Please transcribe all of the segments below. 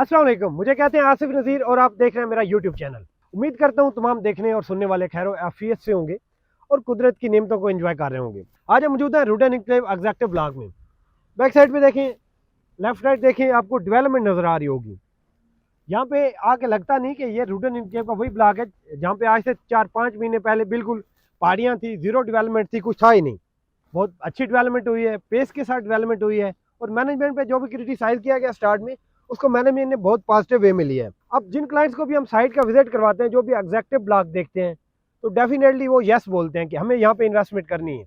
अस्सलाम वालेकुम, मुझे कहते हैं आसिफ नज़ीर और आप देख रहे हैं मेरा यूट्यूब चैनल। उम्मीद करता हूँ तमाम देखने और सुनने वाले खैर आफियत से होंगे और कुदरत की नेमतों को एंजॉय कर रहे होंगे। आज हम मौजूद हैं रुडन एन्क्लेव एग्जैक्टिव ब्लॉक में। बैक साइड पे देखें, लेफ्ट राइट देखें, आपको डेवलपमेंट नज़र आ रही होगी। यहाँ पे आके लगता नहीं कि ये रुडन एन्क्लेव का वही ब्लॉक है जहाँ पे आज से 4-5 महीने पहले बिल्कुल पहाड़ियाँ थी, जीरो डेवलपमेंट थी, कुछ था ही नहीं। बहुत अच्छी डेवलपमेंट हुई है, पेस के साथ डेवलपमेंट हुई है और मैनेजमेंट पे जो भी क्रिटिसाइज किया गया स्टार्ट में, उसको मैनेजमेंट ने बहुत पॉजिटिव वे में लिया है। अब जिन क्लाइंट्स को भी हम साइट का विजिट करवाते हैं, जो भी एग्जैक्टिव ब्लॉक देखते हैं, तो डेफिनेटली वो यस बोलते हैं कि हमें यहाँ पे इन्वेस्टमेंट करनी है।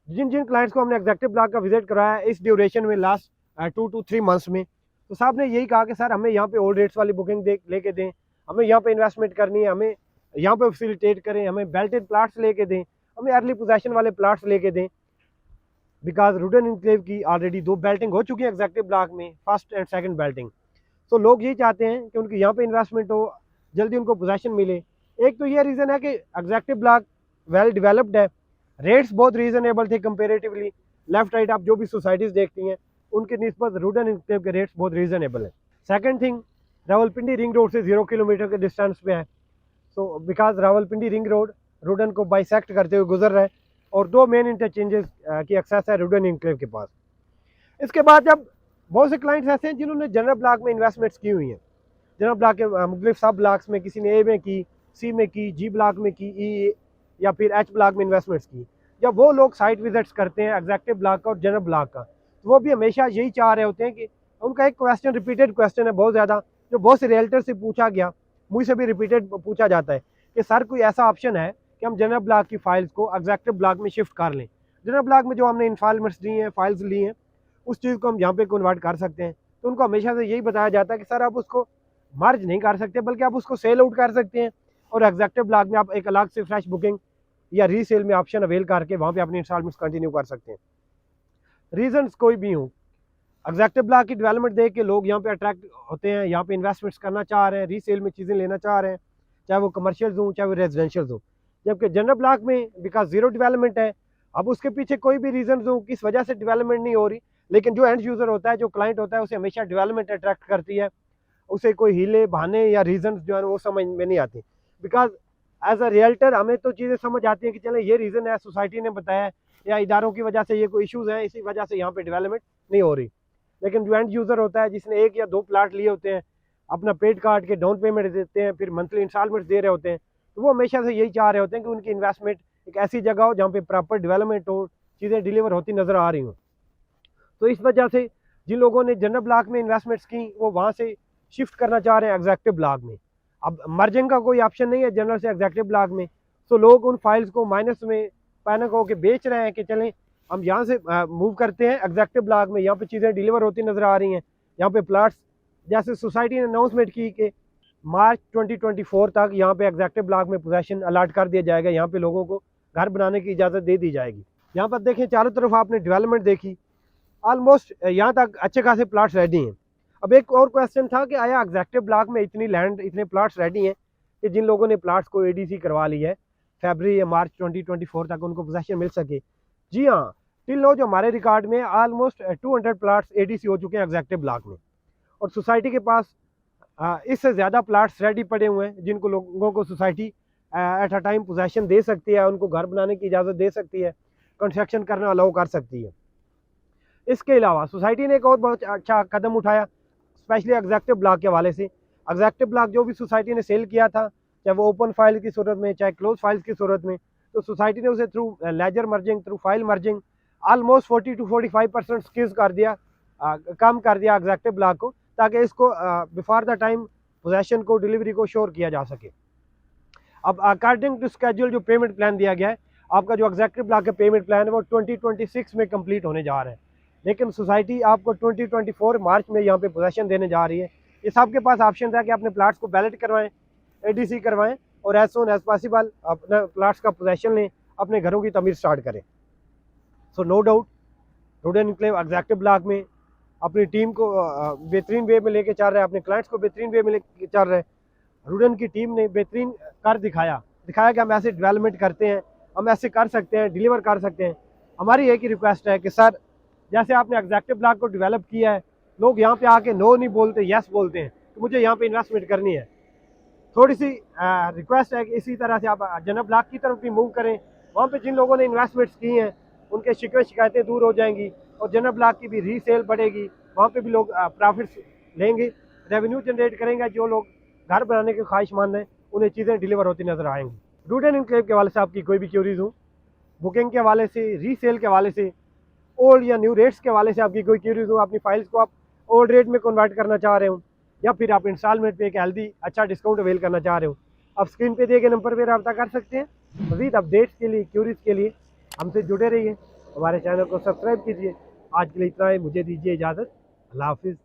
जिन जिन क्लाइंट्स को हमने एग्जैक्टिव ब्लॉक का विजिट कराया इस ड्यूरेशन में, लास्ट 2 to 3 मंथ्स में, तो साहब ने यही कहा कि सर हमें यहाँ पे ओल्ड रेट्स वाली बुकिंग लेके दें, हमें यहाँ पे इन्वेस्टमेंट करनी है, हमें यहाँ पे फैसिलिटेट करें, हमें बेल्टेड प्लाट्स लेके दें, हमें अर्ली पोजेशन वाले प्लाट्स लेके दें। बिकॉज रुडन एन्क्लेव की ऑलरेडी 2 बेल्टिंग हो चुकी है एग्जैक्टिव ब्लॉक में, फर्स्ट एंड सेकंड बेल्टिंग। तो लोग यही चाहते हैं कि उनकी यहाँ पे इन्वेस्टमेंट हो, जल्दी उनको पोजेशन मिले। एक तो ये रीज़न है कि एग्जैक्टिव ब्लॉक वेल डेवलप्ड है, रेट्स बहुत रीजनेबल थे कंपेरेटिवली। लेफ्ट राइट आप जो भी सोसाइटीज़ देखती हैं उनकी निस्बत रुडन एन्क्लेव के रेट्स बहुत रीजनेबल है। Second thing, Rawalpindi ring road से 0 किलोमीटर के डिस्टेंस पे है। So because Rawalpindi ring road Rudn को बाइसेक्ट करते हुए गुजर रहा है और 2 मेन इंटरचेंजेस की एक्सेस है रुडन एन्क्लेव के पास। इसके बाद जब बहुत से क्लाइंट्स ऐसे हैं जिन्होंने जनरल ब्लॉक में इन्वेस्टमेंट्स की हुई हैं, जनरल ब्लॉक के मुख्तलिफ सब ब्लॉक्स में, किसी ने ए में की, सी में की, जी ब्लॉक में की, ई या फिर एच ब्लॉक में इन्वेस्टमेंट्स की। जब वो लोग साइट विजिट्स करते हैं एग्जैक्टिव ब्लॉक का और जनरल ब्लॉक का, तो वो भी हमेशा यही चाह रहे होते हैं कि उनका एक क्वेश्चन, रिपीटेड क्वेश्चन है बहुत ज़्यादा, जो बहुत से रियल्टर से पूछा गया, मुझसे भी रिपीटेड पूछा जाता है कि सर कोई ऐसा ऑप्शन है कि हम जनरल ब्लॉक की फाइल्स को एग्जैक्टिव ब्लॉक में शिफ्ट कर लें, जनरल ब्लॉक में जो हमने इन्फॉर्मेट्स दी हैं, फाइल्स ली हैं, उस चीज़ को हम यहाँ पे कन्वर्ट कर सकते हैं। तो उनको हमेशा से यही बताया जाता है कि सर आप उसको मर्ज नहीं कर सकते, बल्कि आप उसको सेल आउट कर सकते हैं और एग्जैक्टिव ब्लॉक में आप एक अलग से फ्रेश बुकिंग या रीसेल में ऑप्शन अवेल करके वहाँ पे अपनी इंस्टॉलमेंट्स कंटिन्यू कर सकते हैं। रीजंस कोई भी हो, एग्जैक्टिव ब्लॉक की डेवलपमेंट देख के लोग यहाँ पे अट्रैक्ट होते हैं, यहाँ पे इन्वेस्टमेंट्स करना चाह रहे हैं, रीसेल में चीज़ें लेना चाह रहे हैं, चाहे वो कमर्शियल्स हों चाहे वो रेजिडेंशियल्स हों। जबकि जनरल ब्लॉक में बिकॉज जीरो डेवलपमेंट है, अब उसके पीछे कोई भी रीजन हो किस वजह से डेवलपमेंट नहीं हो रही, लेकिन जो एंड यूज़र होता है, जो क्लाइंट होता है, उसे हमेशा डेवलपमेंट अट्रैक्ट करती है। उसे कोई हीले बहाने या रीजन जो है वो समझ में नहीं आती। बिकॉज एज अ रियल्टर हमें तो चीज़ें समझ आती हैं कि चलें ये रीज़न है, सोसाइटी ने बताया या इदारों की वजह से ये कोई इश्यूज़ हैं, इसी वजह से यहाँ पे डेवलपमेंट नहीं हो रही। लेकिन जो एंड यूज़र होता है, जिसने 1 या 2 प्लाट लिए होते हैं, अपना पेड काट के डाउन पेमेंट देते हैं, फिर मंथली इंस्टॉलमेंट्स दे रहे होते हैं, तो वो हमेशा से यही चाह रहे होते हैं कि उनकी इन्वेस्टमेंट एक ऐसी जगह हो जहाँ पे प्रॉपर डेवलपमेंट हो, चीज़ें डिलीवर होती नज़र आ रही हों। तो इस वजह से जिन लोगों ने जनरल ब्लॉक में इन्वेस्टमेंट्स की, वो वहाँ से शिफ्ट करना चाह रहे हैं एग्जैक्टिव ब्लॉक में। अब मर्जिंग का कोई ऑप्शन नहीं है जनरल से एग्जैक्टिव ब्लॉक में, तो लोग उन फाइल्स को माइनस में पैनिक होकर बेच रहे हैं कि चलें हम यहाँ से मूव करते हैं एग्जैक्टिव ब्लॉक में, यहाँ पे चीज़ें डिलीवर होती नज़र आ रही हैं, यहाँ पे प्लाट्स, जैसे सोसाइटी ने अनाउंसमेंट की कि मार्च 2024 तक यहाँ पे एग्जैक्टिव ब्लॉक में पोजेसन अलाट कर दिया जाएगा, यहाँ पे लोगों को घर बनाने की इजाज़त दे दी जाएगी। यहाँ पर देखें चारों तरफ आपने डेवलपमेंट देखी, ऑलमोस्ट यहाँ तक अच्छे खासे प्लाट्स रेडी हैं। अब एक और क्वेश्चन था कि आया एग्जैक्टिव ब्लॉक में इतनी लैंड, इतने प्लाट्स रेडी हैं कि जिन लोगों ने प्लाट्स को एडीसी करवा ली है फरवरी या मार्च 2024 तक उनको पोजेसन मिल सके। जी हाँ, टिल नो जो हमारे रिकॉर्ड में ऑलमोस्ट 200 प्लाट्स एडीसी हो चुके हैं एग्जैक्टिव ब्लॉक में, और सोसाइटी के पास इससे ज़्यादा प्लाट्स रेडी पड़े हुए हैं जिनको लोगों को society at a time possession दे सकती है, उनको घर बनाने की इजाज़त दे सकती है, कंस्ट्रक्शन करना अलाउ कर सकती है। इसके अलावा सोसाइटी ने एक और बहुत अच्छा कदम उठाया, स्पेशली एग्जैक्टिव ब्लॉक के हवाले से। एग्जैक्टिव ब्लॉक जो भी सोसाइटी ने सेल किया था, चाहे वो ओपन फाइल की सूरत में चाहे क्लोज फाइल्स की सूरत में, तो सोसाइटी ने उसे through ledger merging, through file merging almost 40 to 45% skills कर दिया, कम कर दिया एग्जैक्टिव ब्लॉक को, ताकि इसको बिफोर द टाइम पोजेसन को, डिलीवरी को श्योर किया जा सके। अब अकॉर्डिंग टू स्केड्यूल जो पेमेंट प्लान दिया गया है, आपका जो एग्जैक्टिव ब्लॉक का पेमेंट प्लान है वो 2026 में कंप्लीट होने जा रहा है, लेकिन सोसाइटी आपको 2024 मार्च में यहाँ पे पोजेसन देने जा रही है। इस आपके पास ऑप्शन था कि अपने प्लाट्स को बैलेट करवाएं, एडीसी करवाएं और एज सून एज पॉसिबल अपने प्लाट्स का पोजेसन लें, अपने घरों की तमीर स्टार्ट करें। So no doubt Rudn Enclave executive block में अपनी टीम को बेहतरीन वे में लेके चल रहे हैं, अपने क्लाइंट्स को बेहतरीन वे में लेके चल रहे हैं। रुडन की टीम ने बेहतरीन कर दिखाया कि हम ऐसे डेवलपमेंट करते हैं, हम ऐसे कर सकते हैं, डिलीवर कर सकते हैं। हमारी एक ही रिक्वेस्ट है कि सर जैसे आपने एग्जैक्टिव ब्लॉक को डेवलप किया है, लोग यहाँ पे आके नो नहीं बोलते, यस बोलते हैं। कि मुझे यहाँ पे इन्वेस्टमेंट करनी है। थोड़ी सी रिक्वेस्ट है कि इसी तरह से आप जन्नत ब्लॉक की तरफ भी मूव करें। वहाँ पे जिन लोगों ने इन्वेस्टमेंट्स की हैं उनके शिकवे शिकायतें दूर हो जाएंगी और जन्नत ब्लॉक की भी रीसेल बढ़ेगी। वहाँ पे भी लोग प्रॉफिट्स लेंगे, रेवेन्यू जनरेट करेंगे। जो लोग घर बनाने के ख्वाहिशमंद हैं उन्हें चीज़ें डिलीवर होती नजर आएंगी। रूट एंड इनक्लेव के हवाले से आपकी कोई भी क्यूरीज हो, बुकिंग के हवाले से, रीसेल के हवाले से, ओल्ड या न्यू रेट्स के हवाले से आपकी कोई क्यूरीज हो, अपनी फाइल्स को आप ओल्ड रेट में कन्वर्ट करना चाह रहे हो या फिर आप इंस्टॉलमेंट पे एक हेल्दी अच्छा डिस्काउंट अवेल करना चाह रहे हो, आप स्क्रीन पे दिए गए नंबर पर रब्ता कर सकते हैं। मज़ीद अपडेट्स के लिए, क्यूरीज के लिए हमसे जुड़े रहिए, हमारे चैनल को सब्सक्राइब कीजिए। आज के लिए इतना ही, मुझे दीजिए इजाज़त। अल्लाह हाफिज़।